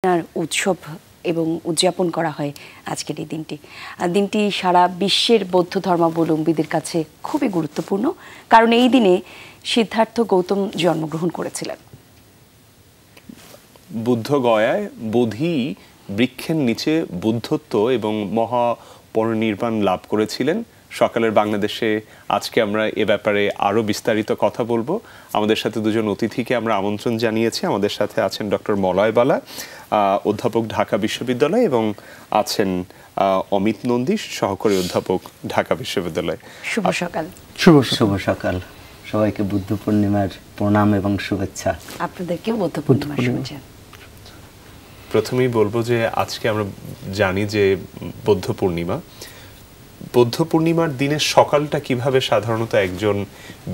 উৎসব এবং উদযাপন করা হয় আজকের এই দিনটি সারা বিশ্বের বৌদ্ধ ধর্মাবলম্বীদের কাছে খুবই গুরুত্বপূর্ণ, কারণ এই দিনে সিদ্ধার্থ গৌতম জন্মগ্রহণ করেছিলেন। বুদ্ধ গয়ায় বোধি বৃক্ষের নিচে বুদ্ধত্ব এবং মহাপরিনির্বাণ লাভ করেছিলেন। সকালের বাংলাদেশে আজকে আমরা এ ব্যাপারে আরো বিস্তারিত কথা বলবো। আমাদের সাথে দুজন অতিথিকে আমরা আমন্ত্রণ জানিয়েছি। আমাদের সাথে আছেন ডক্টর মলয় বালা, অধ্যাপক ঢাকা বিশ্ববিদ্যালয়, এবং আছেন অমিত নন্দী, সহকারী অধ্যাপক ঢাকা বিশ্ববিদ্যালয়। শুভ সকাল। শুভ সকাল সবাইকে। বুদ্ধ পূর্ণিমার প্রণাম এবং শুভেচ্ছা। আপনাদেরকেও বুদ্ধ পূর্ণিমার শুভেচ্ছা। প্রথমেই বলবো যে আজকে আমরা জানি যে বৌদ্ধ পূর্ণিমার দিনের সকালটা কিভাবে সাধারণত একজন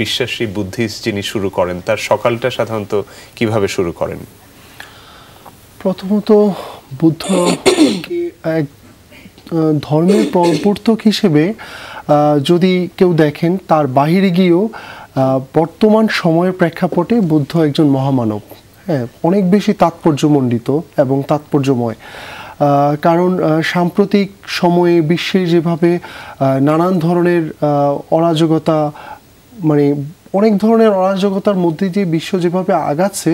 বিশ্বাসী বুদ্ধিস্ট যিনি শুরু করেন, তার সকালটা সাধারণত কিভাবে শুরু করেন? প্রথমত বুদ্ধ এক ধর্মের প্রবর্তক হিসেবে যদি কেউ দেখেন, তার বাহিরে গিয়েও বর্তমান সময়ের প্রেক্ষাপটে বুদ্ধ একজন মহামানব। হ্যাঁ, অনেক বেশি তাৎপর্যমণ্ডিত এবং তাৎপর্যময়। কারণ সাম্প্রতিক সময়ে বিশ্বে যেভাবে নানান ধরনের অরাজকতা, মানে অনেক ধরনের অরাজকতার মধ্যে দিয়ে বিশ্ব যেভাবে আগাচ্ছে,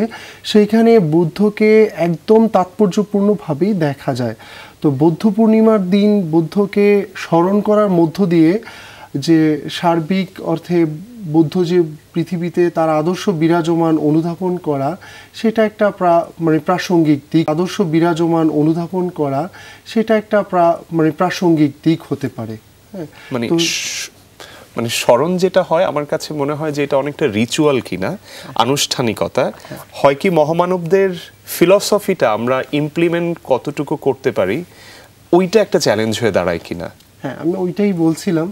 সেইখানে বুদ্ধকে একদম তাৎপর্যপূর্ণভাবেই দেখা যায়। তো বৌদ্ধ পূর্ণিমার দিন বুদ্ধকে স্মরণ করার মধ্য দিয়ে যে সার্বিক অর্থে বুদ্ধ যে পৃথিবীতে তার আদর্শ বিরাজমান অনুধাবন করা, সেটা একটা প্রাসঙ্গিক দিক। আদর্শ বিরাজমান অনুধাবন করা সেটা একটা প্রাসঙ্গিক দিক হতে পারে। মানে স্মরণ যেটা হয়, আমার কাছে মনে হয় যে এটা অনেকটা রিচুয়াল কিনা, আনুষ্ঠানিকতা হয় কি মহামানবদের ফিলসফিটা আমরা ইমপ্লিমেন্ট কতটুকু করতে পারি, ওইটা একটা চ্যালেঞ্জ হয়ে দাঁড়ায় কিনা। হ্যাঁ, আমি ওইটাই বলছিলাম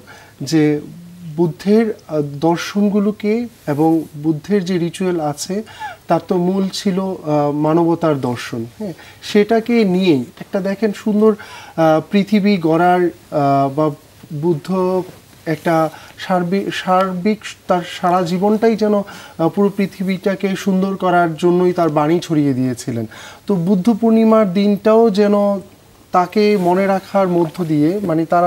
যে বুদ্ধের দর্শনগুলোকে এবং বুদ্ধের যে রিচুয়াল আছে তার তো মূল ছিল মানবতার দর্শন। হ্যাঁ, সেটাকে নিয়েই একটা দেখেন সুন্দর পৃথিবী গড়ার বা বুদ্ধ একটা সার্বিক তার সারা জীবনটাই যেন পুরো পৃথিবীটাকে সুন্দর করার জন্যই তার বাণী ছড়িয়ে দিয়েছিলেন। তো বুদ্ধ পূর্ণিমার দিনটাও যেন তাকে মনে রাখার মধ্য দিয়ে, মানে তার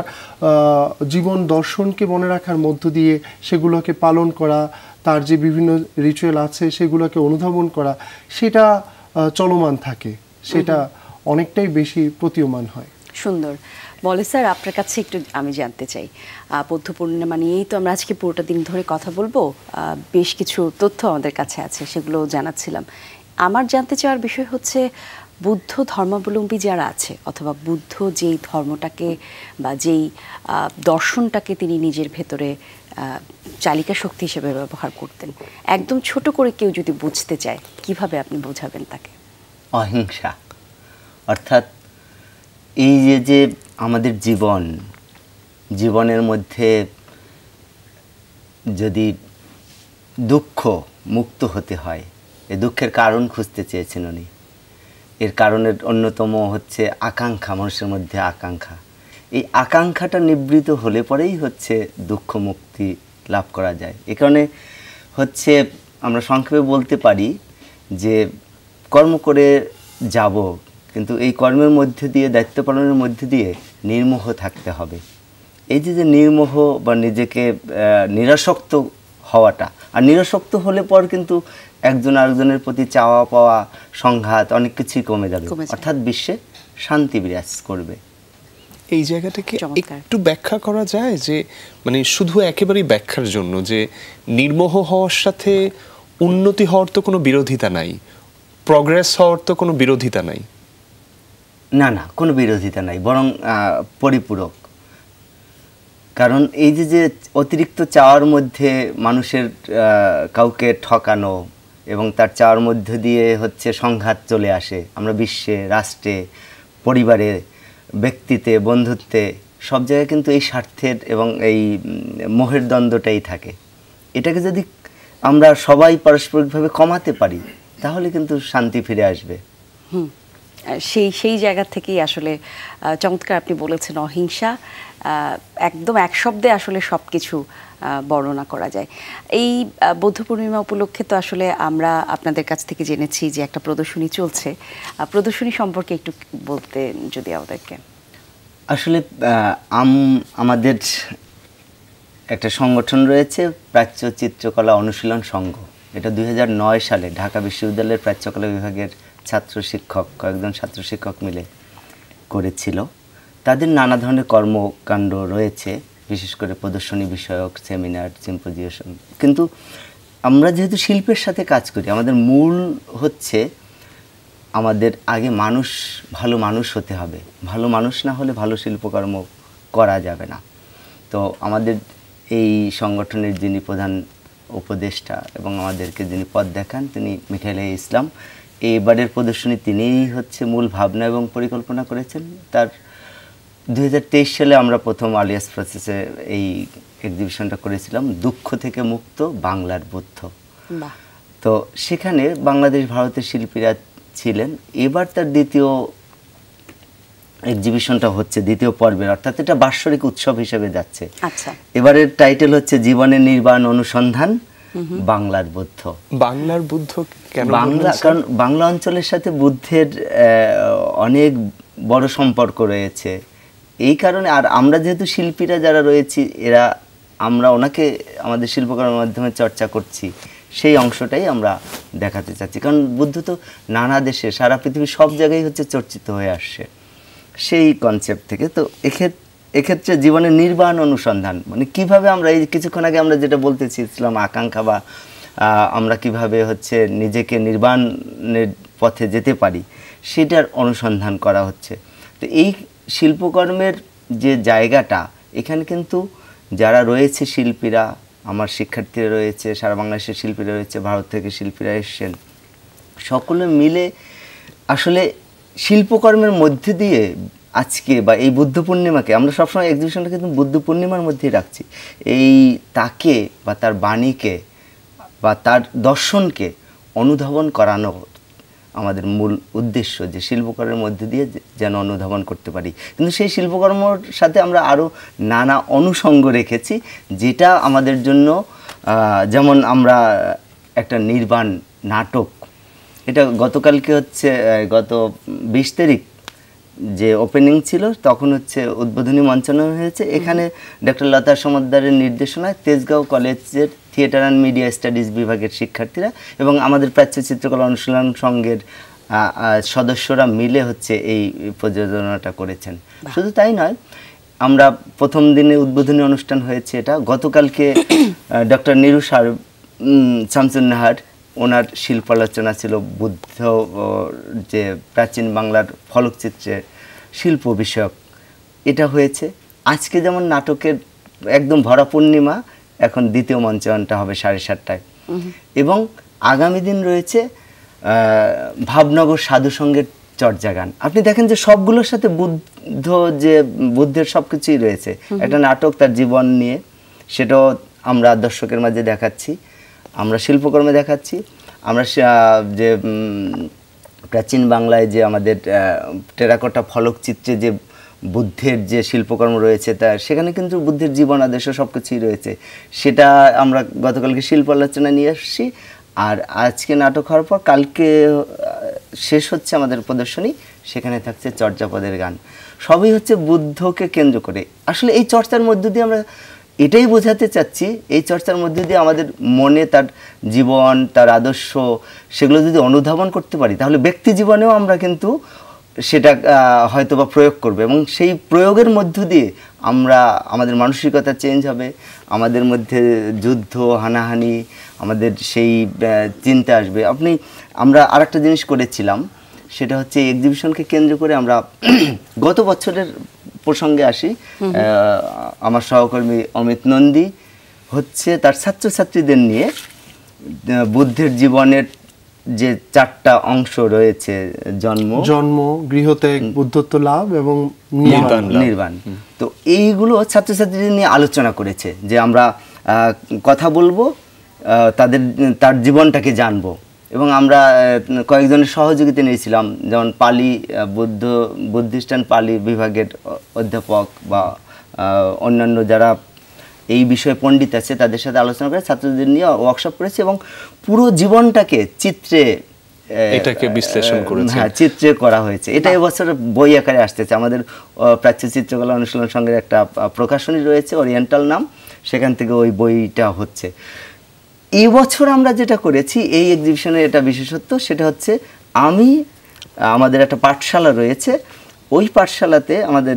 জীবন দর্শনকে মনে রাখার মধ্য দিয়ে সেগুলোকে পালন করা, তার যে বিভিন্ন রিচুয়াল আছে সেগুলোকে অনুধাবন করা, সেটা চলমান থাকে, সেটা অনেকটাই বেশি প্রতীয়মান হয়। সুন্দর বলে স্যার, আপনার কাছে একটু আমি জানতে চাই, বৌদ্ধ পূর্ণিমা নিয়েই তো আমরা আজকে পুরোটা দিন ধরে কথা বলবো। বেশ কিছু তথ্য আমাদের কাছে আছে, সেগুলো জানাচ্ছিলাম। আমার জানতে চাওয়ার বিষয় হচ্ছে, বুদ্ধ ধর্মাবলম্বী যারা আছে, অথবা বুদ্ধ যেই ধর্মটাকে বা যেই দর্শনটাকে তিনি নিজের ভেতরে চালিকা শক্তি হিসেবে ব্যবহার করতেন, একদম ছোট করে কেউ যদি বুঝতে চায়, কিভাবে আপনি বোঝাবেন তাকে? অহিংসা, অর্থাৎ এই যে আমাদের জীবনের মধ্যে যদি দুঃখ মুক্ত হতে হয়, এই দুঃখের কারণ খুঁজতে চেয়েছেন উনি। এর কারণের অন্যতম হচ্ছে আকাঙ্ক্ষা, মানুষের মধ্যে আকাঙ্ক্ষা। এই আকাঙ্ক্ষাটা নিবৃত হলে পরেই হচ্ছে দুঃখ মুক্তি লাভ করা যায়। এ কারণে হচ্ছে আমরা সংক্ষেপে বলতে পারি যে কর্ম করে যাব, কিন্তু এই কর্মের মধ্যে দিয়ে, দায়িত্ব পালনের মধ্যে দিয়ে নির্মোহ থাকতে হবে। এই যে নির্মোহ বা নিজেকে নিরাসক্ত হওয়াটা, আর নিরাসক্ত হলে পর কিন্তু একজন আরেকজনের প্রতি চাওয়া পাওয়া, সংঘাত, অনেক কিছুই কমে যাবে, অর্থাৎ বিশ্বে শান্তি বিরাজ করবে। এই জায়গাটাকে একটু ব্যাখ্যা করা যায় যে, মানে শুধু একেবারেই ব্যাখ্যার জন্য, যে নির্মোহ হওয়ার সাথে উন্নতি হওয়ার তো কোনো বিরোধিতা নাই, প্রগ্রেস হওয়ার তো কোনো বিরোধিতা নাই। না, কোনো বিরোধিতা নাই, বরং পরিপূরক। কারণ এই যে অতিরিক্ত চাওয়ার মধ্যে মানুষের কাউকে ঠকানো এবং তার চাওয়ার মধ্যে দিয়ে হচ্ছে সংঘাত চলে আসে। আমরা বিশ্বে, রাষ্ট্রে, পরিবারে, ব্যক্তিতে, বন্ধুত্বে, সব জায়গায় কিন্তু এই স্বার্থের এবং এই মোহের দ্বন্দ্বটাই থাকে। এটাকে যদি আমরা সবাই পারস্পরিকভাবে কমাতে পারি, তাহলে কিন্তু শান্তি ফিরে আসবে। সেই জায়গা থেকেই আসলে চমৎকার আপনি বলেছেন, অহিংসা একদম এক শব্দে আসলে সব কিছু বর্ণনা করা যায়। এই বৌদ্ধ পূর্ণিমা উপলক্ষে তো আসলে আমরা আপনাদের কাছ থেকে জেনেছি যে একটা প্রদর্শনী চলছে, প্রদর্শনী সম্পর্কে একটু বলতে যদি আমাদেরকে। আসলে আমাদের একটা সংগঠন রয়েছে, প্রাচ্য চিত্রকলা অনুশীলন সংঘ। এটা 2009 সালে ঢাকা বিশ্ববিদ্যালয়ের প্রাচ্যকলা বিভাগের ছাত্র শিক্ষক, কয়েকজন ছাত্র শিক্ষক মিলে করেছিল। তাদের নানা ধরনের কর্মকাণ্ড রয়েছে, বিশেষ করে প্রদর্শনী বিষয়ক সেমিনার, সিম্পোজিশন। কিন্তু আমরা যেহেতু শিল্পের সাথে কাজ করি, আমাদের মূল হচ্ছে আমাদের আগে ভালো মানুষ হতে হবে। ভালো মানুষ না হলে ভালো শিল্পকর্ম করা যাবে না। তো আমাদের এই সংগঠনের যিনি প্রধান উপদেষ্টা এবং আমাদেরকে যিনি পথ দেখান, তিনি মিখাইল ইসলাম। এবারের প্রদর্শনী তিনিই হচ্ছে মূল ভাবনা এবং পরিকল্পনা করেছেন। তার 2023 সালে আমরা প্রথম আলিয়াস প্রসেসে এই এক্সিবিশনটা করেছিলাম, দুঃখ থেকে মুক্ত বাংলার বুদ্ধ। তো সেখানে বাংলাদেশ ভারতের শিল্পীরা ছিলেন। এবার তার দ্বিতীয় এক্সিবিশনটা হচ্ছে দ্বিতীয় পর্বের, অর্থাৎ এটা বাৎসরিক উৎসব হিসেবে যাচ্ছে। আচ্ছা, এবারের টাইটেল হচ্ছে জীবনের নির্বাণ অনুসন্ধান বাংলার বুদ্ধ। বাংলার বুদ্ধ কেন? কারণ বাংলা অঞ্চলের সাথে বুদ্ধের অনেক বড় সম্পর্ক রয়েছে, এই কারণে। আর আমরা যেহেতু শিল্পীরা যারা রয়েছি, আমরা ওনাকে আমাদের শিল্পকর্মের মাধ্যমে চর্চা করছি, সেই অংশটাই আমরা দেখাতে চাচ্ছি। কারণ বুদ্ধ তো নানা দেশে, সারা পৃথিবীর সব জায়গায় হচ্ছে চর্চিত হয়ে আসছে, সেই কনসেপ্ট থেকে। তো এক্ষেত্রে জীবনের নির্বাণ অনুসন্ধান মানে কিভাবে আমরা, এই কিছুক্ষণ আগে আমরা যেটা বলতে চেয়েছিলাম আকাঙ্ক্ষা, বা আমরা কিভাবে হচ্ছে নিজেকে নির্বাণের পথে যেতে পারি, সেটার অনুসন্ধান করা হচ্ছে। তো এই শিল্পকর্মের যে জায়গাটা, এখানে কিন্তু যারা রয়েছে শিল্পীরা, আমার শিক্ষার্থীরা রয়েছে, সারা বাংলাদেশের শিল্পীরা রয়েছে, ভারত থেকে শিল্পীরা এসেছেন, সকলে মিলে আসলে শিল্পকর্মের মধ্যে দিয়ে আজকে বা এই বুদ্ধ পূর্ণিমাকে, আমরা সবসময় এক্সিবিশনটা কিন্তু বুদ্ধ পূর্ণিমার মধ্যেই রাখছি, এই তাকে বা তার বাণীকে বা তার দর্শনকে অনুধাবন করানো আমাদের মূল উদ্দেশ্য, যে শিল্পকর্মের মধ্যে দিয়ে যেন অনুধাবন করতে পারি। কিন্তু সেই শিল্পকর্মর সাথে আমরা আরও নানা অনুষঙ্গ রেখেছি, যেটা আমাদের জন্য, যেমন আমরা একটা নির্বাণ নাটক, এটা গতকালকে হচ্ছে গত 20 তারিখ যে ওপেনিং ছিল, তখন হচ্ছে উদ্বোধনী মঞ্চানো হয়েছে। এখানে ডক্টর লতা সমদ্দারের নির্দেশনায় তেজগাঁও কলেজের থিয়েটার অ্যান্ড মিডিয়া স্টাডিজ বিভাগের শিক্ষার্থীরা এবং আমাদের প্রাচ্য চিত্রকলা অনুশীলন সংঘের সদস্যরা মিলে হচ্ছে এই প্রযোজনাটা করেছেন। শুধু তাই নয়, আমরা প্রথম দিনে উদ্বোধনী অনুষ্ঠান হয়েছে, এটা গতকালকে ডক্টর নিরুষার শামসুন্নাহার, ওনার শিল্পালোচনা ছিল বুদ্ধ যে প্রাচীন বাংলার ফলকচিত্রের শিল্প বিষয়ক, এটা হয়েছে। আজকে যেমন নাটকের একদম ভরা পূর্ণিমা, এখন দ্বিতীয় মঞ্চায়নটা হবে 7:30টায়। এবং আগামী দিন রয়েছে ভাবনগর সাধু সঙ্গের চর্যা গান। আপনি দেখেন যে সবগুলোর সাথে বুদ্ধের সব কিছুই রয়েছে। একটা নাটক তার জীবন নিয়ে, সেটাও আমরা দর্শকের মাঝে দেখাচ্ছি, আমরা শিল্পকর্মে দেখাচ্ছি। আমরা যে প্রাচীন বাংলায় যে আমাদের টেরাকোটা ফলকচিত্রে যে বুদ্ধের যে শিল্পকর্ম রয়েছে, তা সেখানে কিন্তু বুদ্ধের জীবন আদর্শ সব কিছুই রয়েছে। সেটা আমরা গতকালকে শিল্প আলোচনা নিয়ে আসছি। আর আজকে নাটক হওয়ার পর কালকে শেষ হচ্ছে আমাদের প্রদর্শনী, সেখানে থাকছে চর্যাপদের গান। সবই হচ্ছে বুদ্ধকে কেন্দ্র করে। আসলে এই চর্চার মধ্য দিয়ে আমরা এটাই বোঝাতে চাচ্ছি, এই চর্চার মধ্যে দিয়ে আমাদের মনে তার জীবন, তার আদর্শ, সেগুলো যদি অনুধাবন করতে পারি, তাহলে ব্যক্তি জীবনেও আমরা কিন্তু সেটা হয়তো বা প্রয়োগ করব, এবং সেই প্রয়োগের মধ্য দিয়ে আমাদের মানসিকতা চেঞ্জ হবে, আমাদের মধ্যে যুদ্ধ হানাহানি, আমাদের সেই চিন্তা আসবে। আমরা আরেকটা জিনিস করেছিলাম, সেটা হচ্ছে এক্সিবিশনকে কেন্দ্র করে আমরা গত বছরের প্রসঙ্গে আসি। আমার সহকর্মী অমিত নন্দী হচ্ছে তার ছাত্রছাত্রীদের নিয়ে বুদ্ধের জীবনের যে 4টা অংশ রয়েছে, জন্ম, গৃহত্যাগ, বুদ্ধত্ব লাভ এবং নির্বাণ। তো এইগুলো ছাত্রছাত্রীদের নিয়ে আলোচনা করেছে, যে আমরা কথা বলবো, তার জীবনটাকে জানবো, এবং আমরা কয়েকজনের সহযোগিতা নিয়েছিলাম, যেমন পালি বুদ্ধিস্টান পালি বিভাগের অধ্যাপক বা অন্যান্য যারা এই বিষয়ে পণ্ডিত আছে তাদের সাথে আলোচনা করে ছাত্রদের নিয়ে ওয়ার্কশপ করেছি এবং পুরো জীবনটাকে চিত্রে এটাকে বিশ্লেষণ করেছে, হ্যাঁ চিত্রে করা হয়েছে। এটা এবছর বই আকারে আসতেছে। আমাদের প্রাচ্য চিত্রকলা অনুশীলন সংঘের একটা প্রকাশনী রয়েছে ওরিয়েন্টাল নাম, সেখান থেকে ওই বইটা হচ্ছে। এই বছর আমরা যেটা করেছি এই এক্সিবিশনের এটা বিশেষত্ব, সেটা হচ্ছে আমাদের একটা পাঠশালা রয়েছে, ওই পাঠশালাতে আমাদের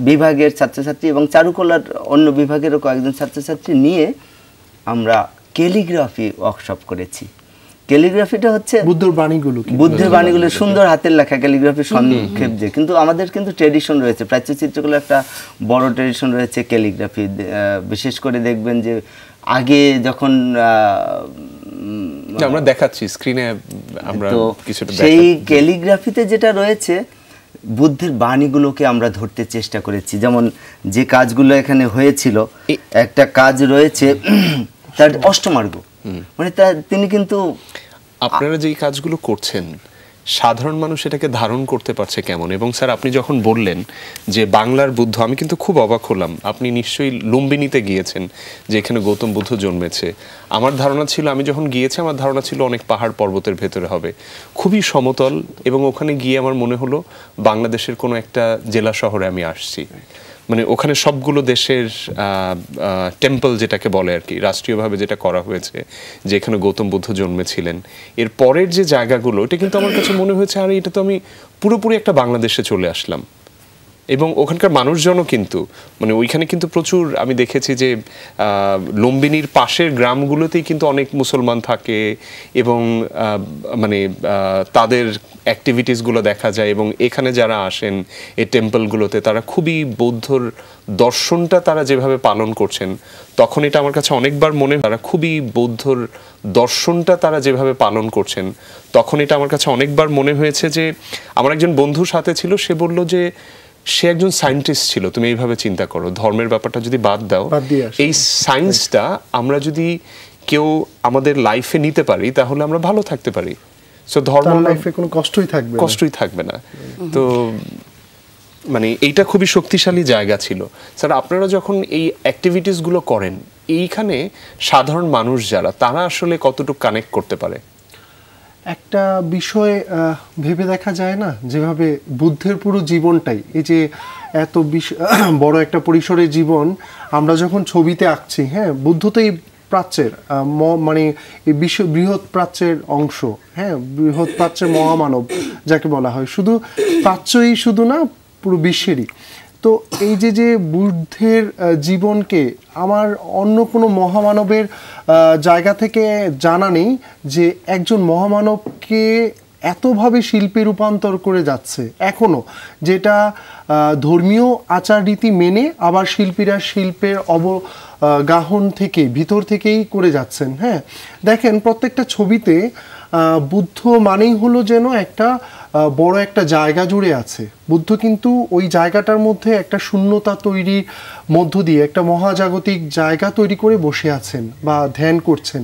বিভাগের ছাত্রছাত্রী এবং চারুকলার অন্য বিভাগেরও কয়েকজন ছাত্রছাত্রী নিয়ে আমরা ক্যালিগ্রাফি ওয়ার্কশপ করেছি। ক্যালিগ্রাফিটা হচ্ছে বুদ্ধের বাণীগুলো সুন্দর হাতের লেখা ক্যালিগ্রাফি সংক্ষেপ দিয়ে, কিন্তু আমাদের কিন্তু ট্র্যাডিশন রয়েছে, প্রাচ্য চিত্রকলার একটা বড় ট্র্যাডিশন রয়েছে ক্যালিগ্রাফি। বিশেষ করে দেখবেন যে আগে যখন আমরা দেখাচ্ছি স্ক্রিনে, আমরা কিছুটা সেই ক্যালিগ্রাফিতে যেটা রয়েছে বুদ্ধের বাণীগুলোকে আমরা ধরতে চেষ্টা করেছি। যেমন যে কাজগুলো এখানে হয়েছিল, একটা কাজ রয়েছে তার অষ্টমার্গ, মানে তিনি কিন্তু আপনারা যে কাজগুলো করছেন সাধারণ মানুষ এটাকে ধারণ করতে পারছে কেমন? এবং স্যার আপনি যখন বললেন যে বাংলার বুদ্ধ, আমি কিন্তু খুব অবাক হলাম। আপনি নিশ্চয়ই লুম্বিনীতে গিয়েছেন যে এখানে গৌতম বুদ্ধ জন্মেছে। আমার ধারণা ছিল, আমি যখন গিয়েছি আমার ধারণা ছিল অনেক পাহাড় পর্বতের ভেতরে হবে, খুবই সমতল, এবং ওখানে গিয়ে আমার মনে হলো বাংলাদেশের কোনো একটা জেলা শহরে আমি আসছি। মানে ওখানে সবগুলো দেশের টেম্পল যেটাকে বলে আর কি, রাষ্ট্রীয়ভাবে যেটা করা হয়েছে, যে এখানে গৌতম বুদ্ধ জন্মেছিলেন। এর পরের যে জায়গাগুলো, এটা কিন্তু আমার কাছে মনে হয়েছে আরে এটা তো আমি পুরোপুরি একটা বাংলাদেশে চলে আসলাম। এবং ওখানকার মানুষজনও কিন্তু মানে ওইখানে কিন্তু প্রচুর আমি দেখেছি যে লুম্বিনীর পাশের গ্রামগুলোতেই কিন্তু অনেক মুসলমান থাকে এবং মানে তাদের অ্যাক্টিভিটিসগুলো দেখা যায়। এবং এখানে যারা আসেন এই টেম্পলগুলোতে তারা খুবই বৌদ্ধর দর্শনটা তারা যেভাবে পালন করছেন, তখন এটা আমার কাছে অনেকবার মনে হয় তারা খুবই বৌদ্ধর দর্শনটা তারা যেভাবে পালন করছেন, তখন এটা আমার কাছে অনেকবার মনে হয়েছে যে আমার একজন বন্ধুর সাথে ছিল, সে বলল যে সে একজন সায়েন্টিস্ট ছিল। তুমি এইভাবে চিন্তা করো, ধর্মের ব্যাপারটা যদি বাদ দাও, এই সায়েন্সটা আমরা যদি কেউ আমাদের লাইফে নিতে পারি তাহলে আমরা ভালো থাকতে পারি। সো ধর্ম লাইফে কোনো কষ্টই থাকবে না। তো মানে এইটা খুবই শক্তিশালী জায়গা ছিল। স্যার আপনারা যখন এই অ্যাক্টিভিটিসগুলো করেন, এইখানে সাধারণ মানুষ যারা, তারা আসলে কতটুকু কানেক্ট করতে পারে? একটা বিষয় ভেবে দেখা যায় না, যেভাবে বুদ্ধের পুরো জীবনটাই, এই যে এত বড় একটা পরিসরের জীবন আমরা যখন ছবিতে আঁকছি, হ্যাঁ বুদ্ধ তো এই প্রাচ্যের মানে এই বৃহৎ প্রাচ্যের অংশ, হ্যাঁ বৃহৎ প্রাচ্যের মহামানব যাকে বলা হয়, শুধু প্রাচ্যই শুধু না, পুরো বিশ্বেরই। তো এই যে বুদ্ধের জীবনকে আমার অন্য কোনো মহামানবের জায়গা থেকে জানা নেই যে একজন মহামানবকে এতভাবে শিল্পে রূপান্তর করে যাচ্ছে এখনও, যেটা ধর্মীয় আচার রীতি মেনে আবার শিল্পীরা শিল্পের অবগাহন থেকে ভিতর থেকেই করে যাচ্ছেন। হ্যাঁ দেখেন প্রত্যেকটা ছবিতে বুদ্ধ মানেই হলো যেন একটা বড় একটা জায়গা জুড়ে আছে। বুদ্ধ কিন্তু ওই জায়গাটার মধ্যে একটা শূন্যতা তৈরির মধ্য দিয়ে একটা মহাজাগতিক জায়গা তৈরি করে বসে আছেন বা ধ্যান করছেন।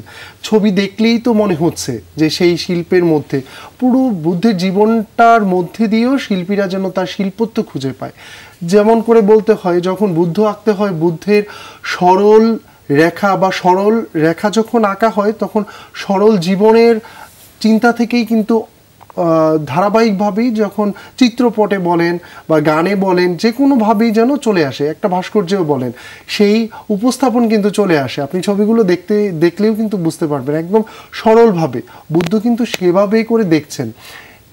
ছবি দেখলেই তো মনে হচ্ছে যে সেই শিল্পের মধ্যে, পুরো বুদ্ধের জীবনটার মধ্যে দিয়েও শিল্পীরা যেন তার শিল্পত্ব খুঁজে পায়। যেমন করে বলতে হয়, যখন বুদ্ধ আঁকতে হয়, বুদ্ধের সরল রেখা বা সরল রেখা যখন আঁকা হয়, তখন সরল জীবনের চিন্তা থেকেই কিন্তু ধারাবাহিকভাবেই যখন চিত্রপটে বলেন বা গানে বলেন, যে কোনোভাবেই যেন চলে আসে, একটা ভাস্কর্যেও বলেন, সেই উপস্থাপন কিন্তু চলে আসে। আপনি ছবিগুলো দেখলেও কিন্তু বুঝতে পারবেন একদম সরলভাবে বুদ্ধ কিন্তু সেভাবেই করে দেখছেন।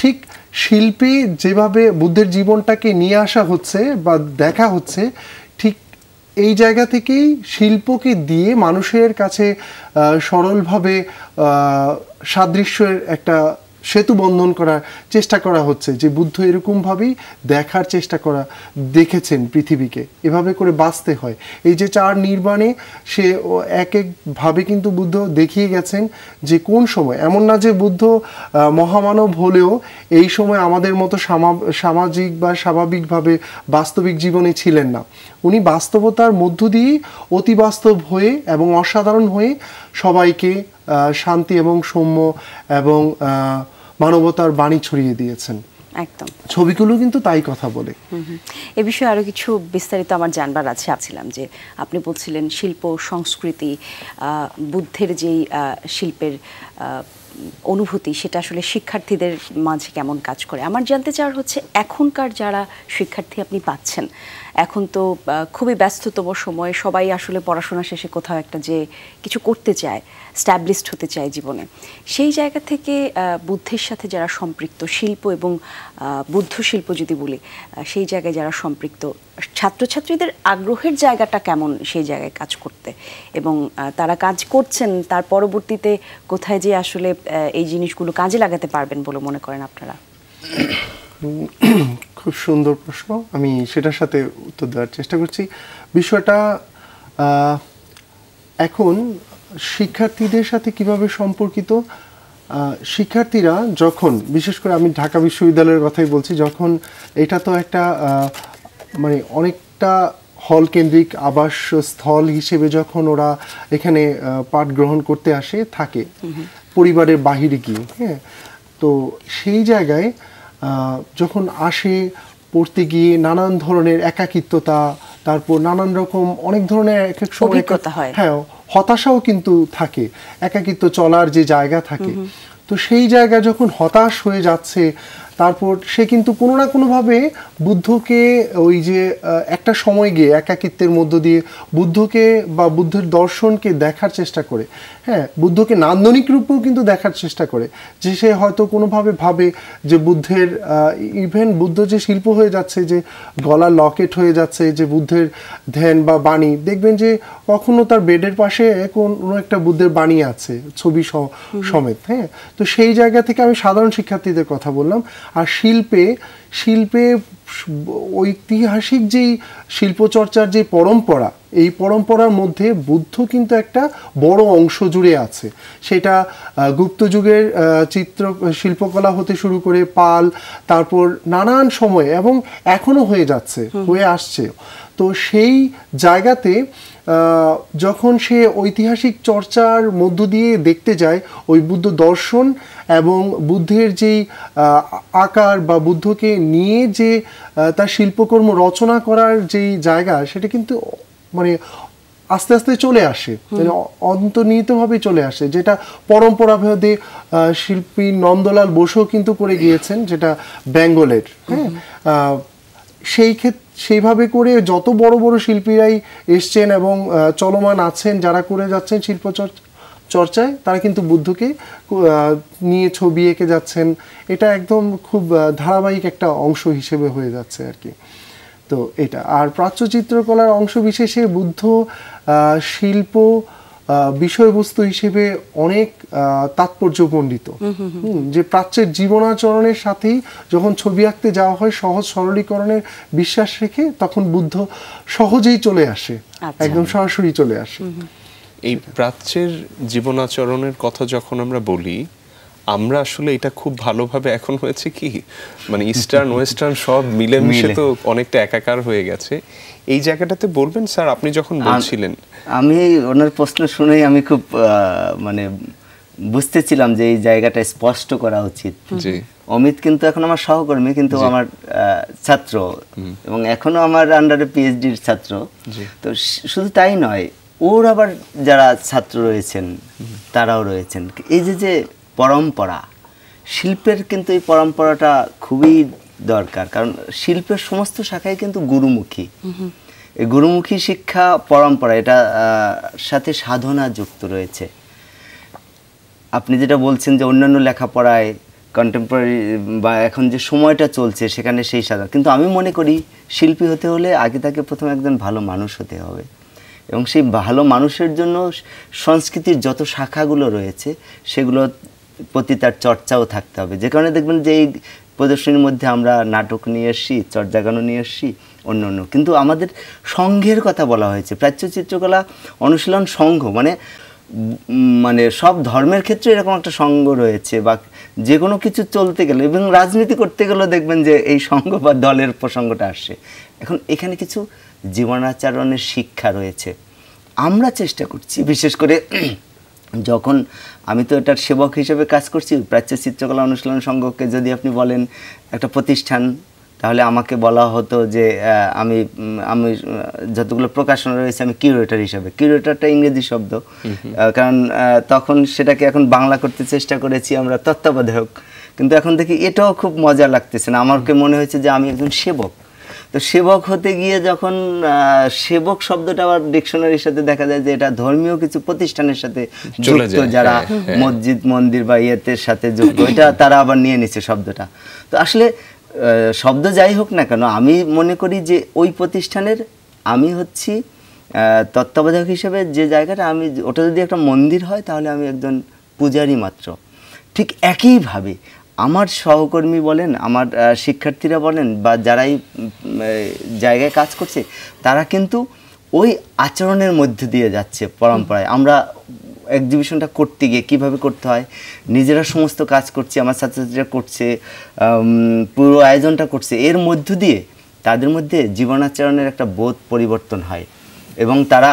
ঠিক শিল্পী যেভাবে বুদ্ধের জীবনটাকে নিয়ে আসা হচ্ছে বা দেখা হচ্ছে, ঠিক এই জায়গা থেকেই শিল্পকে দিয়ে মানুষের কাছে সরলভাবে সাদৃশ্যের একটা সেতু বন্ধন করার চেষ্টা করা হচ্ছে, যে বুদ্ধ এরকমভাবেই দেখার চেষ্টা দেখেছেন পৃথিবীকে, এভাবে করে বাঁচতে হয়। এই যে 4 নির্বাণে সে এক একভাবে কিন্তু বুদ্ধ দেখিয়ে গেছেন যে কোন সময়, এমন না যে বুদ্ধ মহামানব হলেও এই সময় আমাদের মতো সামাজিক বা স্বাভাবিকভাবে বাস্তবিক জীবনে ছিলেন না। উনি বাস্তবতার মধ্য দিয়েই অতি বাস্তব হয়ে এবং অসাধারণ হয়ে সবাইকে শান্তি এবং সৌম্য এবং মানবতার বাণী ছড়িয়ে দিয়েছেন। একদম, ছবিগুলো কিন্তু তাই কথা বলে। এ বিষয়ে আরো কিছু বিস্তারিত আমার জানবার আছে। ভাবছিলাম যে আপনি বলছিলেন শিল্প সংস্কৃতি, বুদ্ধের যেই শিল্পের অনুভূতি সেটা আসলে শিক্ষার্থীদের মাঝে কেমন কাজ করে। আমার জানতে চাওয়ার হচ্ছে এখনকার যারা শিক্ষার্থী আপনি পাচ্ছেন, এখন তো খুবই ব্যস্ততম সময়ে সবাই আসলে পড়াশোনা শেষে কোথাও একটা যে কিছু করতে চায়, স্ট্যাবলিশড হতে চায় জীবনে, সেই জায়গা থেকে বুদ্ধের সাথে যারা সম্পৃক্ত, শিল্প এবং বুদ্ধ শিল্প যদি বলি, সেই জায়গায় যারা সম্পৃক্ত ছাত্রছাত্রীদের আগ্রহের জায়গাটা কেমন সেই জায়গায় কাজ করতে, এবং তারা কাজ করছেন তার পরবর্তীতে কোথায় যে আসলে এই জিনিসগুলো কাজে লাগাতে পারবেন বলে মনে করেন আপনারা? খুব সুন্দর প্রশ্ন, আমি সেটার সাথে উত্তর দেওয়ার চেষ্টা করছি। বিষয়টা এখন শিক্ষার্থীদের সাথে কিভাবে সম্পর্কিত, শিক্ষার্থীরা যখন, বিশেষ করে আমি ঢাকা বিশ্ববিদ্যালয়ের কথাই বলছি, যখন এটা তো একটা মানে অনেকটা হল কেন্দ্রিক আবাসস্থল হিসেবে যখন ওরা এখানে পাঠ গ্রহণ করতে আসে থাকে পরিবারের বাহিরে গিয়ে, হ্যাঁ, তো সেই জায়গায় যখন আসে পড়তে গিয়ে নানান ধরনের একাকিত্বতা, তারপর নানান রকম অনেক ধরনের এক এক সময় হ্যাঁ হতাশাও কিন্তু থাকে, একাকিত্ব চলার যে জায়গা থাকে, তো সেই জায়গা যখন হতাশ হয়ে যাচ্ছে, তারপর সে কিন্তু কোনো না কোনোভাবে বুদ্ধকে ওই যে একটা সময় গিয়ে একাকিত্বের মধ্য দিয়ে বুদ্ধকে বা বুদ্ধের দর্শনকে দেখার চেষ্টা করে, হ্যাঁ, বুদ্ধকে নান্দনিক রূপেও কিন্তু দেখার চেষ্টা করে, যে সে হয়তো কোনোভাবে ভাবে যে বুদ্ধের ইভেন বুদ্ধ যে শিল্প হয়ে যাচ্ছে, যে গলার লকেট হয়ে যাচ্ছে, যে বুদ্ধের ধ্যান বা বাণী, দেখবেন যে কখনো তার বেডের পাশে কোনো একটা বুদ্ধের বাণী আছে ছবি সমেত, হ্যাঁ, তো সেই জায়গা থেকে আমি সাধারণ শিক্ষার্থীদের কথা বললাম। আর শিল্পে ঐতিহাসিক যেই শিল্পচর্চার যে পরম্পরা, এই পরম্পরার মধ্যে বুদ্ধ কিন্তু একটা বড় অংশ জুড়ে আছে। সেটা গুপ্ত যুগের শিল্পকলা হতে শুরু করে পাল, তারপর নানান সময়ে, এবং এখনো হয়ে আসছে। তো সেই জায়গাতে যখন সে ঐতিহাসিক চর্চার মধ্য দিয়ে দেখতে যায় ওই বুদ্ধ দর্শন এবং বুদ্ধের যেই আকার বা বুদ্ধকে নিয়ে যে তার শিল্পকর্ম রচনা করার যেই জায়গা, সেটা কিন্তু মানে আস্তে আস্তে চলে আসে, মানে অন্তর্নিহিতভাবে চলে আসে, যেটা পরম্পরাভেদে শিল্পী নন্দলাল বসুও কিন্তু করে গিয়েছেন, যেটা বেঙ্গলের, হ্যাঁ, সেইভাবে করে যত বড় বড় শিল্পীরাই এসছেন এবং চলমান আছেন, যারা করে যাচ্ছেন শিল্প চর্চায়, তারা কিন্তু বুদ্ধকে নিয়ে ছবি এঁকে যাচ্ছেন। এটা একদম খুব ধারাবাহিক একটা অংশ হিসেবে হয়ে যাচ্ছে আর কি। তো এটা আর প্রাচ্য চিত্রকলার অংশ বিশেষে বুদ্ধ শিল্প বিষয়বস্তু হিসেবে অনেক তাৎপর্যমণ্ডিত, যে প্রাচ্যের জীবনাচরণের সাথেই যখন ছবি আঁকতে যাওয়া হয় সহজ সরলীকরণের বিশ্বাস রেখে, তখন বুদ্ধ সহজেই চলে আসে, একদম সরাসরি চলে আসে। এই প্রাচ্যের জীবনাচরণের কথা যখন আমরা বলি, আমরা আসলে এটা খুব ভালোভাবে এখন হয়েছে কি, মানে ইস্টার্ন ওয়েস্টার্ন সব মিলেমিশে তো অনেকটা একাকার হয়ে গেছে। এই জায়গাটাতে বলবেন স্যার, আপনি যখন বলছিলেন, আমি ওনার প্রশ্ন শুনেই আমি খুব মানে বুঝতেছিলাম যে এই জায়গাটা স্পষ্ট করা উচিত। অমিত কিন্তু এখন আমার সহকর্মী, কিন্তু আমার ছাত্র, এবং এখনো আমার আন্ডারে পিএইচডির ছাত্র। তো শুধু তাই নয়, ওর আবার যারা ছাত্র রয়েছেন তারাও রয়েছেন। এই যে পরম্পরা, শিল্পের কিন্তু এই পরম্পরাটা খুবই দরকার, কারণ শিল্পের সমস্ত শাখায় কিন্তু গুরুমুখী। এই গুরুমুখী শিক্ষা পরম্পরা, এটা সাথে সাধনা যুক্ত রয়েছে। আপনি যেটা বলছেন যে অন্যান্য লেখাপড়ায় কন্টেম্পোরারি বা এখন যে সময়টা চলছে সেখানে সেই সাধনা, কিন্তু আমি মনে করি শিল্পী হতে হলে আগে তাকে প্রথমে একজন ভালো মানুষ হতে হবে, এবং সেই ভালো মানুষের জন্য সংস্কৃতির যত শাখাগুলো রয়েছে সেগুলো প্রতি তার চর্চাও থাকতে হবে। যে কারণে দেখবেন যে এই প্রদর্শনীর মধ্যে আমরা নাটক নিয়ে এসছি, চর্যাগানও নিয়ে এসছি, অন্য কিন্তু আমাদের সংঘের কথা বলা হয়েছে। প্রাচ্য চিত্রকলা অনুশীলন সংঘ, মানে সব ধর্মের ক্ষেত্রে এরকম একটা সংঘ রয়েছে, বা যে কোনো কিছু চলতে গেলে এবং রাজনীতি করতে গেলেও দেখবেন যে এই সংঘ বা দলের প্রসঙ্গটা আসছে। এখন এখানে কিছু জীবনাচরণের শিক্ষা রয়েছে। আমরা চেষ্টা করছি বিশেষ করে যখন আমি তো এটার সেবক হিসেবে কাজ করছি, প্রাচ্য চিত্রকলা অনুশীলন সংঘকে যদি আপনি বলেন একটা প্রতিষ্ঠান, তাহলে আমাকে বলা হতো যে আমি যতগুলো প্রকাশনা রয়েছে আমি কিউরেটর হিসেবে। কিউরেটরটা ইংরেজি শব্দ, কারণ তখন সেটাকে এখন বাংলা করতে চেষ্টা করেছি আমরা তত্ত্বাবধায়ক, কিন্তু এখন দেখি এটাও খুব মজা লাগতেছে না, আমাকে মনে হয়েছে যে আমি একজন সেবক। তো সেবক হতে গিয়ে যখন সেবক শব্দটা আবার ডিকশনারির সাথে দেখা যায় যে এটা ধর্মীয় কিছু প্রতিষ্ঠানের সাথে যুক্ত, যারা মসজিদ মন্দির বা ইয়েতের সাথে যুক্ত, এটা তারা আবার নিয়ে নিচ্ছে শব্দটা। তো আসলে শব্দ যাই হোক না কেন, আমি মনে করি যে ওই প্রতিষ্ঠানের আমি হচ্ছি তত্ত্বাবধায়ক হিসেবে যে জায়গাটা, আমি ওটা যদি একটা মন্দির হয় তাহলে আমি একজন পূজারী মাত্র। ঠিক একইভাবে আমার সহকর্মী বলেন, আমার শিক্ষার্থীরা বলেন, বা যারাই জায়গায় কাজ করছে, তারা কিন্তু ওই আচরণের মধ্যে দিয়ে যাচ্ছে পরম্পরায়। আমরা এক্সিবিশনটা করতে গিয়ে কীভাবে করতে হয়, নিজেরা সমস্ত কাজ করছি, আমার ছাত্রছাত্রীরা করছে, পুরো আয়োজনটা করছে, এর মধ্য দিয়ে তাদের মধ্যে জীবনাচরণের একটা বোধ পরিবর্তন হয় এবং তারা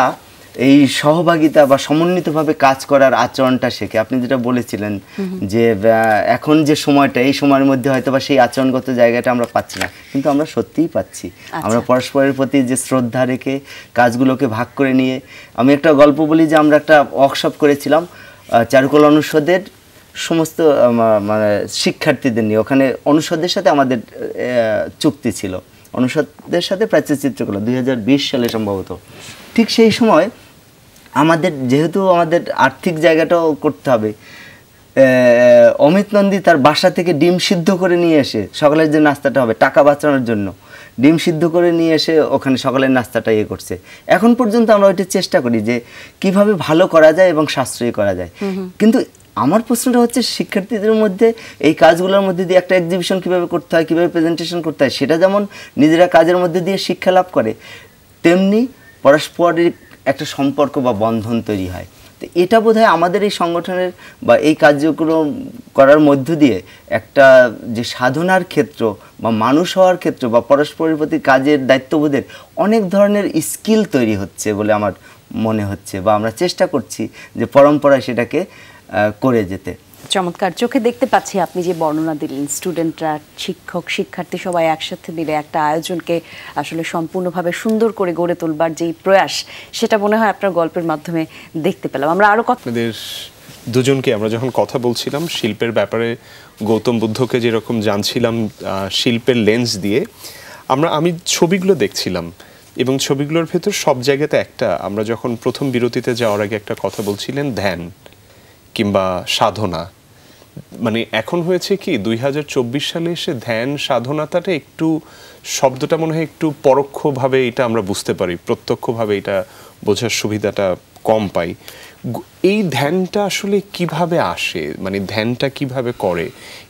এই সহভাগিতা বা সমন্বিতভাবে কাজ করার আচরণটা শেখে। আপনি যেটা বলেছিলেন যে এখন যে সময়টা, এই সময়ের মধ্যে হয়তো বা সেই আচরণগত জায়গাটা আমরা পাচ্ছি না, কিন্তু আমরা সত্যিই পাচ্ছি। আমরা পরস্পরের প্রতি যে শ্রদ্ধা রেখে কাজগুলোকে ভাগ করে নিয়ে, আমি একটা গল্প বলি যে আমরা একটা ওয়ার্কশপ করেছিলাম চারুকলা অনুষদের সমস্ত মানে শিক্ষার্থীদের নিয়ে। ওখানে অনুষদের সাথে আমাদের চুক্তি ছিল, অনুষদের সাথে প্রাচ্য চিত্রকলা 2020 সালে সম্ভবত। ঠিক সেই সময় আমাদের যেহেতু আমাদের আর্থিক জায়গাটাও করতে হবে, অমিত নন্দী তার বাসা থেকে ডিম সিদ্ধ করে নিয়ে এসে, সকালের যে নাস্তাটা হবে টাকা বাঁচানোর জন্য ডিম সিদ্ধ করে নিয়ে এসে ওখানে সকালের নাস্তাটা ইয়ে করছে। এখন পর্যন্ত আমরা ওইটা চেষ্টা করি যে কিভাবে ভালো করা যায় এবং সাশ্রয়ী করা যায়। কিন্তু আমার প্রশ্নটা হচ্ছে শিক্ষার্থীদের মধ্যে এই কাজগুলোর মধ্যে দিয়ে একটা এক্সিবিশন কীভাবে করতে হয়, কীভাবে প্রেজেন্টেশন করতে হয়, সেটা যেমন নিজেরা কাজের মধ্যে দিয়ে শিক্ষা লাভ করে, তেমনি পারস্পরিক একটা সম্পর্ক বা বন্ধন তৈরি হয়। তো এটা বোধহয় আমাদের এই সংগঠনের বা এই কার্যক্রম করার মধ্য দিয়ে একটা যে সাধনার ক্ষেত্র বা মানুষ হওয়ার ক্ষেত্র বা পরস্পরের প্রতি কাজের দায়িত্ববোধের অনেক ধরনের স্কিল তৈরি হচ্ছে বলে আমার মনে হচ্ছে, বা আমরা চেষ্টা করছি যে পরম্পরায় সেটাকে করে যেতে। চমৎকার। চোখে দেখতে পাচ্ছি আপনি যে বর্ণনা দিলেন, স্টুডেন্টরা, শিক্ষক, শিক্ষার্থী সবাই একসাথে মিলে একটা আয়োজনকে আসলে সম্পূর্ণভাবে সুন্দর করে গড়ে তোলবার যেই প্রয়াস, সেটা মনে হয় আপনার গল্পের মাধ্যমে দেখতে পেলাম। আমরা আরো আপনাদের দুজনকে আমরা যখন কথা বলছিলাম শিল্পের ব্যাপারে, গৌতম বুদ্ধকে যেরকম জানছিলাম শিল্পের লেন্স দিয়ে, আমি ছবিগুলো দেখছিলাম এবং ছবিগুলোর ভেতর সব জায়গাতে একটা, আমরা যখন প্রথম বিরতিতে যাওয়ার আগে একটা কথা বলছিলেন, ধ্যান কিংবা সাধনা। মানে এখন হয়েছে কি 2024 সালে এসে ধ্যান সাধনাটাটা একটু, শব্দটা মনে হয় একটু পরোক্ষভাবে এটা আমরা বুঝতে পারি, প্রত্যক্ষভাবে এটা বোঝার সুবিধাটা কম পাই। এই ধ্যানটা আসলে কিভাবে আসে, মানে ধ্যানটা কিভাবে করে,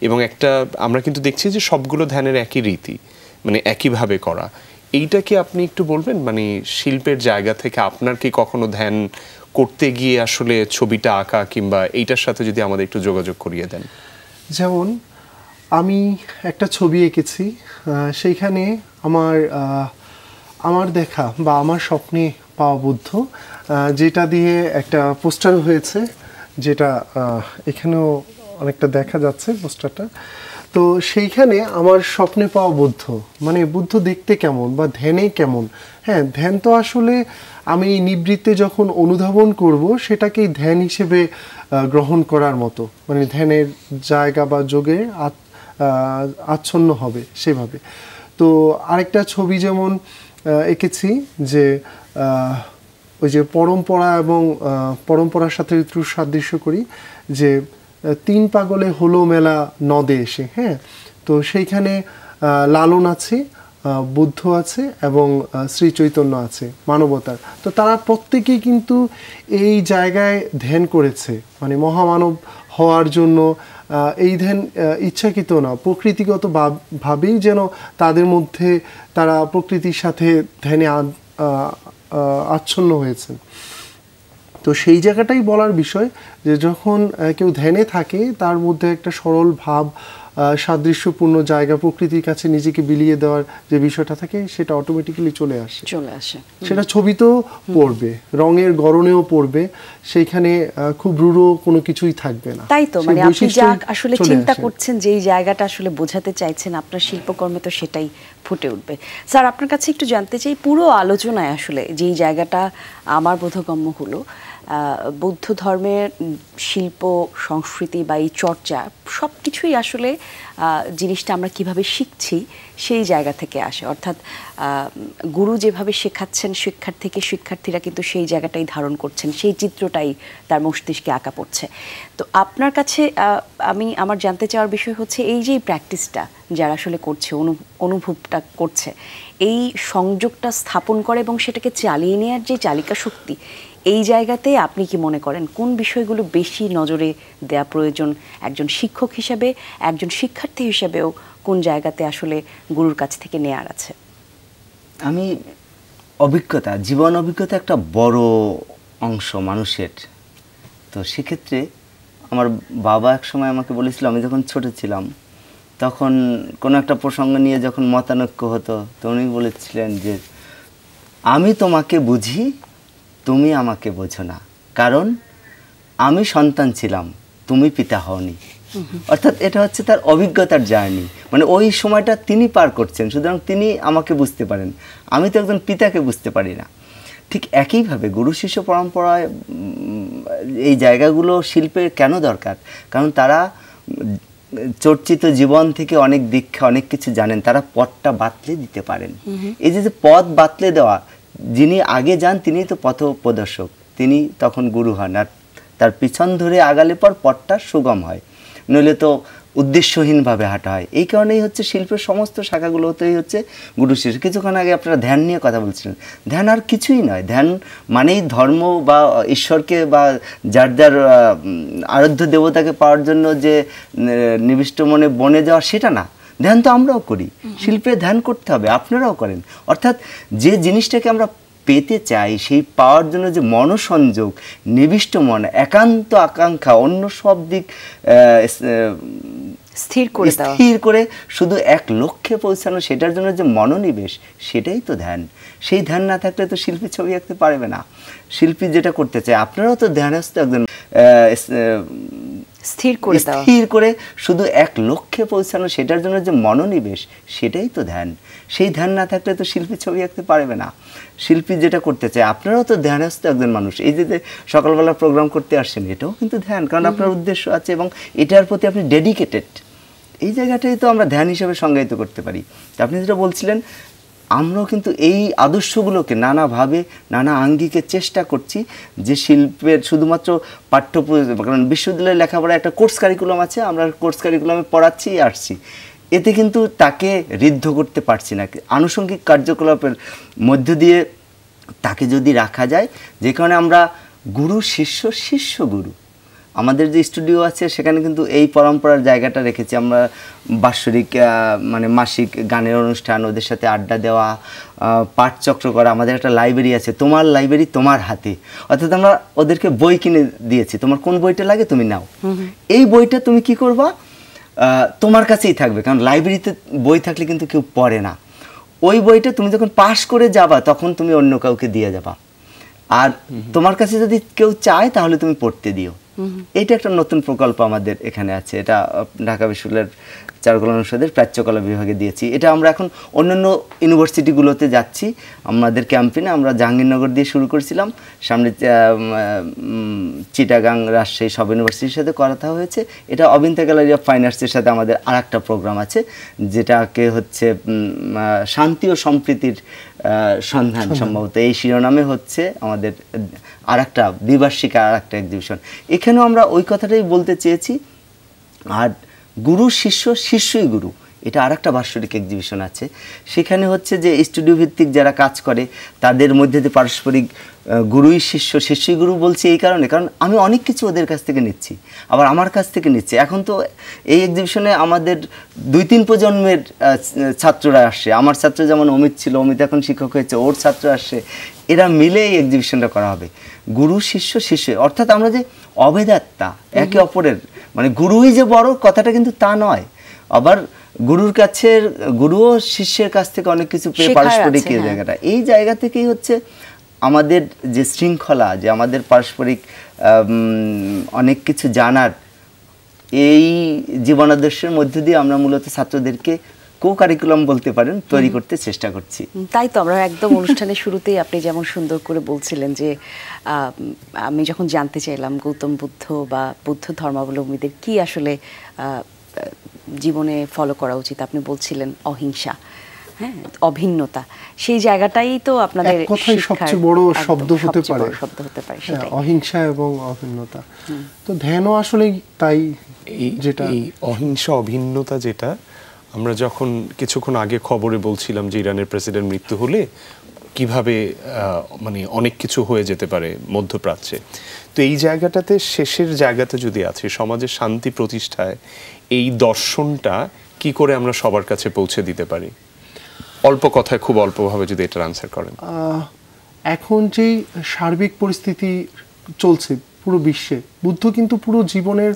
এবং একটা আমরা কিন্তু দেখছি যে সবগুলো ধ্যানের একই রীতি, মানে একইভাবে করা। এইটা কি আপনি একটু বলবেন, মানে শিল্পের জায়গা থেকে আপনার কি কখনো ধ্যান করতে গিয়ে আসলে ছবিটা আঁকা কিংবা এইটার সাথে যদি আমাদের একটু যোগাযোগ করিয়ে দেন? যেমন আমি একটা ছবি এঁকেছি, সেইখানে আমার দেখা বা আমার স্বপ্নে পাওয়া বুদ্ধ, যেটা দিয়ে একটা পোস্টার হয়েছে, যেটা এখানেও অনেকটা দেখা যাচ্ছে পোস্টারটা। তো সেইখানে আমার স্বপ্নে পাওয়া বুদ্ধ, মানে বুদ্ধ দেখতে কেমন বা ধ্যানে কেমন। হ্যাঁ, ধ্যান তো আসলে আমি নিবৃত্তে যখন অনুধাবন করব সেটাকেই ধ্যান হিসেবে গ্রহণ করার মতো, মানে ধ্যানের জায়গা বা যোগে আচ্ছন্ন হবে সেভাবে। তো আরেকটা ছবি যেমন এঁকেছি যে ওই যে পরম্পরা এবং পরম্পরার সাথে একটু সাদৃশ্য করি, যে 3 পাগলে হলো মেলা নদে এসে। হ্যাঁ, তো সেইখানে লালন আছে, বুদ্ধ আছে এবং শ্রী চৈতন্য আছে, মানবতার। তো তারা প্রত্যেকেই কিন্তু এই জায়গায় ধ্যান করেছে, মানে মহামানব হওয়ার জন্য। এই ধ্যান ইচ্ছাকৃত না, প্রকৃতিগত ভাবেই যেন তাদের মধ্যে তারা প্রকৃতির সাথে ধ্যানে আচ্ছন্ন হয়েছেন। তো সেই জায়গাটাই বলার বিষয় যে যখন কেউ ধ্যানে থাকে তার মধ্যে একটা সরল ভাব সাদৃশ্যপূর্ণ জায়গা, প্রকৃতির কাছে নিজেকে বিলিয়ে দেওয়ার যে বিষয়টা থাকে সেটা অটোমেটিক্যালি চলে আসে। সেটা ছবিতেও পড়বে, রঙের গড়নেও পড়বে, সেইখানে খুব রূঢ় কোনো কিছুই থাকবে না। তাই তো, মানে আপনি যা আসলে চিন্তা করছেন, যেই জায়গাটা আসলে বোঝাতে চাইছেন আপনার শিল্পকর্মে, তো সেটাই ফুটে উঠবে। স্যার, আপনার কাছে একটু জানতে চাই, পুরো আলোচনায় আসলে যেই জায়গাটা আমার বোধগম্য হলো, বৌদ্ধ ধর্মের শিল্প সংস্কৃতি বা এই চর্চা সব কিছুই আসলে জিনিসটা আমরা কিভাবে শিখছি সেই জায়গা থেকে আসে। অর্থাৎ গুরু যেভাবে শেখাচ্ছেন, শিক্ষার্থীরা কিন্তু সেই জায়গাটাই ধারণ করছেন, সেই চিত্রটাই তার মস্তিষ্কে আঁকা পড়ছে। তো আপনার কাছে আমার জানতে চাওয়ার বিষয় হচ্ছে, এই যে প্র্যাকটিসটা যারা আসলে করছে, অনুভবটা করছে, এই সংযোগটা স্থাপন করে এবং সেটাকে চালিয়ে নেওয়ার যে চালিকা শক্তি, এই জায়গাতে আপনি কি মনে করেন কোন বিষয়গুলো বেশি নজরে দেওয়া প্রয়োজন একজন শিক্ষক হিসেবে, একজন শিক্ষার্থী হিসেবেও কোন জায়গাতে আসলে গুরুর কাছ থেকে নেয়ার আছে? আমি অভিজ্ঞতা, জীবন অভিজ্ঞতা একটা বড় অংশ মানুষের। তো সেক্ষেত্রে আমার বাবা এক সময় আমাকে বলেছিল, আমি যখন ছোট ছিলাম তখন কোনো একটা প্রসঙ্গ নিয়ে যখন মতানৈক্য হতো, তো উনি বলেছিলেন যে আমি তোমাকে বুঝি, তুমি আমাকে বোঝো না, কারণ আমি সন্তান ছিলাম, তুমি পিতা হওনি। অর্থাৎ এটা হচ্ছে তার অভিজ্ঞতার জার্নি, মানে ওই সময়টা তিনি পার করছেন, সুতরাং তিনি আমাকে বুঝতে পারেন, আমি তো একজন পিতাকে বুঝতে পারি না। ঠিক একইভাবে গুরু শিষ্য পরম্পরায় এই জায়গাগুলো শিল্পের কেন দরকার? কারণ তারা চর্চিত জীবন থেকে অনেক দীক্ষা, অনেক কিছু জানেন, তারা পথটা বাতলে দিতে পারেন। এই যে পথ বাতলে দেওয়া, যিনি আগে যান তিনিই তো পথ প্রদর্শক, তিনি তখন গুরু হন, আর তার পিছন ধরে আগালে পর পথটা সুগম হয়, নইলে তো উদ্দেশ্যহীনভাবে হাঁটা হয়। এই কারণেই হচ্ছে শিল্পের সমস্ত শাখাগুলোতেই হচ্ছে গুরু শিষ্য। কিছুক্ষণ আগে আপনারা ধ্যান নিয়ে কথা বলছিলেন, ধ্যান আর কিছুই নয়। ধ্যান মানেই ধর্ম বা ঈশ্বরকে বা যার যার আরাধ্য দেবতাকে পাওয়ার জন্য যে নিবিষ্ট মনে বনে যাওয়া, সেটা না। ধ্যান তো আমরাও করি, শিল্পে ধ্যান করতে হবে, আপনারাও করেন। অর্থাৎ যে জিনিসটাকে আমরা পেতে চাই, সেই পাওয়ার জন্য যে মনসংযোগ, নিবিষ্ট মন, একান্ত আকাঙ্ক্ষা, অন্য সব দিক স্থির করে শুধু এক লক্ষ্যে পৌঁছানো, সেটার জন্য যে মনোনিবেশ, সেটাই তো ধ্যান। সেই ধ্যান না থাকলে তো শিল্পী ছবি আঁকতে পারবে না। শিল্পী যেটা করতে চায়, আপনারাও তো ধ্যানস্থ একজন, স্থির করে শুধু এক লক্ষ্যে পৌঁছানো, সেটার জন্য যে মনোনিবেশ, সেটাই তো ধ্যান। সেই ধ্যান না থাকলে তো শিল্পী ছবি আঁকতে পারবে না। শিল্পী যেটা করতে চায়, আপনারাও তো ধ্যানস্থ একজন মানুষ। এই যে সকালবেলা প্রোগ্রাম করতে আসছেন, এটাও কিন্তু ধ্যান, কারণ আপনার উদ্দেশ্য আছে এবং এটার প্রতি আপনি ডেডিকেটেড। এই জায়গাটাই তো আমরা ধ্যান হিসেবে সংজ্ঞায়িত করতে পারি। আপনি যেটা বলছিলেন, আমরাও কিন্তু এই আদর্শগুলোকে নানাভাবে, নানা আঙ্গিকে চেষ্টা করছি যে শিল্পের শুধুমাত্র কারণ বিশ্ববিদ্যালয়ে লেখাপড়া একটা কোর্স কারিকুলাম আছে, আমরা কোর্স কারিকুলামে পড়াচ্ছি আসছি, এতে কিন্তু তাকে ঋদ্ধ করতে পারছি না। আনুষঙ্গিক কার্যকলাপের মধ্য দিয়ে তাকে যদি রাখা যায়, যে কারণে আমরা গুরু শিষ্য, শিষ্য গুরু, আমাদের যে স্টুডিও আছে সেখানে কিন্তু এই পরম্পরার জায়গাটা রেখেছি আমরা। বাৎসরিক মানে মাসিক গানের অনুষ্ঠান, ওদের সাথে আড্ডা দেওয়া, পাঠচক্র করা, আমাদের একটা লাইব্রেরি আছে, তোমার লাইব্রেরি তোমার হাতে। অর্থাৎ আমরা ওদেরকে বই কিনে দিয়েছি, তোমার কোন বইটা লাগে তুমি নাও, এই বইটা তুমি কি করবা, তোমার কাছেই থাকবে, কারণ লাইব্রেরিতে বই থাকলে কিন্তু কেউ পড়ে না। ওই বইটা তুমি যখন পাস করে যাবা, তখন তুমি অন্য কাউকে দিয়ে যাবা, আর তোমার কাছে যদি কেউ চায় তাহলে তুমি পড়তে দিও। এটা একটা নতুন প্রকল্প আমাদের এখানে আছে, এটা ঢাকা বিশ্ববিদ্যালয়ের চারুকলা অনুষদের প্রাচ্যকলা বিভাগে দিয়েছি। এটা আমরা এখন অন্যান্য ইউনিভার্সিটিগুলোতে যাচ্ছি, আমাদের ক্যাম্পেইনে আমরা জাহাঙ্গীরনগর দিয়ে শুরু করেছিলাম, সামনে চিটাগাং, রাজশাহী সব ইউনিভার্সিটির সাথে কথা হয়েছে। এটা অবিন্তা গ্যালারি অফ ফাইন আর্টসের সাথে আমাদের আরেকটা প্রোগ্রাম আছে, যেটাকে হচ্ছে শান্তি ও সম্প্রীতির সন্ধান, সম্ভবত এই শিরোনামে হচ্ছে আমাদের আরেকটা দ্বিবার্ষিক আরেকটা এক্সিবিশন। এখানেও আমরা ওই কথাটাই বলতে চেয়েছি। আর গুরু শিষ্য, শিষ্যই গুরু, এটা আরেকটা বাৎসরিক এক্সিবিশন আছে। সেখানে হচ্ছে যে স্টুডিও ভিত্তিক যারা কাজ করে তাদের মধ্যে যে পারস্পরিক গুরুই শিষ্য, শিষ্যই গুরু বলছি এই কারণে, কারণ আমি অনেক কিছু ওদের কাছ থেকে নিচ্ছি, আবার আমার কাছ থেকে নিচ্ছি। এখন তো এই এক্সিবিশনে আমাদের 2-3 প্রজন্মের ছাত্ররা আসছে। আমার ছাত্র যেমন অমিত ছিল, অমিত এখন শিক্ষক হয়েছে, ওর ছাত্র আসছে, এরা মিলে এই এক্সিবিশনটা করা হবে। গুরু শিষ্য, শিষ্য, অর্থাৎ আমরা যে অভেদাত্মা একে অপরের, মানে গুরুই যে বড় কথাটা কিন্তু তা নয়। আবার গুরুও শিষ্যের কাছ থেকে অনেক কিছু পেয়ে শেখার পারস্পরিক আছে, এই হ্যাঁ। জায়গাটা, এই জায়গা থেকেই হচ্ছে আমাদের যে শৃঙ্খলা, যে আমাদের পারস্পরিক অনেক কিছু জানার, এই জীবনাদর্শের মধ্যে দিয়ে আমরা মূলত ছাত্রদেরকে কো-কারিকুলাম বলতে পারেন তৈরি করতে চেষ্টা করছি। তাই তো আমরা একদম অনুষ্ঠানের শুরুতেই আপনি যেমন সুন্দর করে বলছিলেন যে আমি যখন জানতে চাইলাম গৌতম বুদ্ধ বা বুদ্ধ ধর্মাবলম্বীদের কি আসলে জীবনে ফলো করা উচিত, আপনি বলছিলেন অহিংসা, হ্যাঁ, অভিন্নতা, সেই জায়গাটাই তো আপনাদের এক কথায় শিক্ষার সবচেয়ে বড় একদম শব্দ হতে সবচেয়ে পারে। বড় শব্দ হতে পারে হ্যাঁ, সেটাই। অহিংসা এবং অভিন্নতা। তো ধ্যানও আসলে তাই, যেটা এই অহিংসা অভিন্নতা, যেটা আমরা যখন কিছুক্ষণ আগে খবরে বলছিলাম যে ইরানের প্রেসিডেন্ট মৃত্যু হলে কিভাবে মানে অনেক কিছু হয়ে যেতে পারে মধ্যপ্রাচ্যে, তো এই জায়গাটাতে শেষের জায়গাতে যদি আছে সমাজের শান্তি প্রতিষ্ঠায় এই দর্শনটা কি করে আমরা সবার কাছে পৌঁছে দিতে পারি? অল্প কথায়, খুব অল্পভাবে যদি এটার আনসার করেন। এখন যেই সার্বিক পরিস্থিতি চলছে পুরো বিশ্বে, বুদ্ধ কিন্তু পুরো জীবনের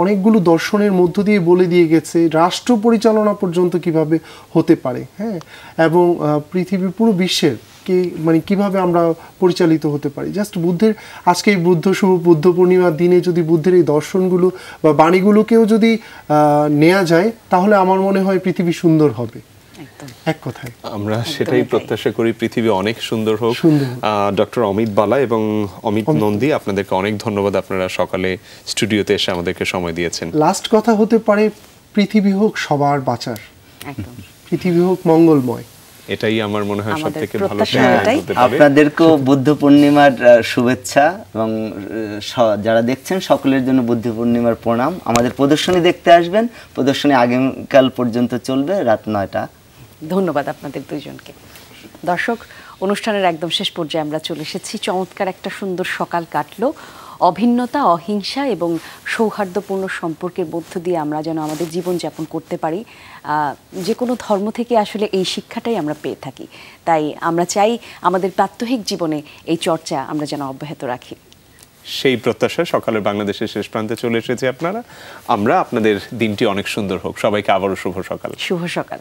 অনেকগুলো দর্শনের মধ্য দিয়ে বলে দিয়ে গেছে রাষ্ট্র পরিচালনা পর্যন্ত কিভাবে হতে পারে, হ্যাঁ, এবং পৃথিবীর পুরো বিশ্বের মানে কিভাবে আমরা পরিচালিত হতে পারি। জাস্ট বুদ্ধের আজকে এই শুভ বুদ্ধ পূর্ণিমার দিনে যদি বুদ্ধের এই দর্শনগুলো বা বাণীগুলোকেও যদি নেওয়া যায়, তাহলে আমার মনে হয় পৃথিবী সুন্দর হবে। এক কথায় আমরা সেটাই প্রত্যাশা করি, পৃথিবী অনেক সুন্দর হোক। ডক্টর অমিত বালা এবং অমিত নন্দী, আপনাদেরকে অনেক ধন্যবাদ, আপনারা সকালে স্টুডিওতে এসে আমাদেরকে সময় দিয়েছেন। লাস্ট কথা হতে পারে, পৃথিবী হোক সবার বাঁচার, একদম পৃথিবী হোক মঙ্গলময়। এটাই আমার মনে হয় আমাদের সবথেকে ভালো প্রত্যাশা সংবাদ এটাই। হতে পারে। আপনাদেরকেও বুদ্ধ পূর্ণিমার শুভেচ্ছা, এবং যারা দেখছেন সকলের জন্য বুদ্ধ পূর্ণিমার প্রণাম। আমাদের প্রদর্শনী দেখতে আসবেন, প্রদর্শনী আগামীকাল পর্যন্ত চলবে, রাত 9টা। ধন্যবাদ আপনাদের দুইজনকে। দর্শক, অনুষ্ঠানের একদম শেষ পর্যায়ে আমরা চলে এসেছি। চমৎকার একটা সুন্দর সকাল কাটলো। অভিন্নতা, অহিংসা এবং সৌহার্দ্যপূর্ণ সম্পর্কের মধ্য দিয়ে আমরা যেন আমাদের জীবনযাপন করতে পারি, যে কোনো ধর্ম থেকে আসলে এই শিক্ষাটাই আমরা পেয়ে থাকি। তাই আমরা চাই আমাদের প্রাত্যহিক জীবনে এই চর্চা আমরা যেন অব্যাহত রাখি। সেই প্রত্যাশা সকালের বাংলাদেশের শেষ প্রান্তে চলে এসেছে আপনারা। আমরা আপনাদের দিনটি অনেক সুন্দর হোক। সবাইকে আবারও শুভ সকাল। শুভ সকাল।